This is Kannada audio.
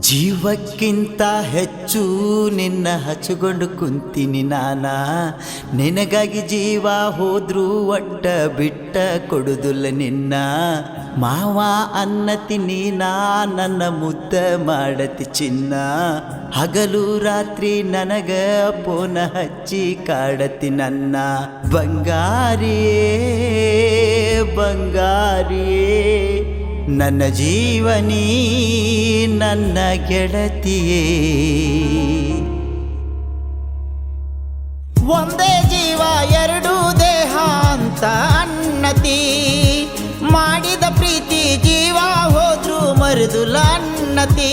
ಜೀವಕ್ಕಿಂತ ಹೆಚ್ಚು ನಿನ್ನ ಹಚ್ಚಿಕೊಂಡು ಕುಂತೀನಿ ನಾನಾ, ನಿನಗಾಗಿ ಜೀವ ಹೋದ್ರೂ ಒಟ್ಟ ಬಿಟ್ಟ ಕೊಡುದಿಲ್ಲ ನಿನ್ನ. ಮಾವ ಅನ್ನತೀನಿ ನಾ ನನ್ನ ಮುದ್ದ ಮಾಡತಿ ಚಿನ್ನ, ಹಗಲು ರಾತ್ರಿ ನನಗ ಪೋನ ಹಚ್ಚಿ ಕಾಡತಿ ನನ್ನ. ಬಂಗಾರಿಯೇ ಬಂಗಾರಿಯೇ ನನ್ನ ಜೀವನೀ ನನ್ನ ಗೆಳತಿಯೇ. ಒಂದೇ ಜೀವ ಎರಡು ದೇಹ ಅಂತ ಅನ್ನತಿ, ಮಾಡಿದ ಪ್ರೀತಿ ಜೀವ ಹೋದ್ರು ಮರುದುಲ ಅನ್ನತಿ.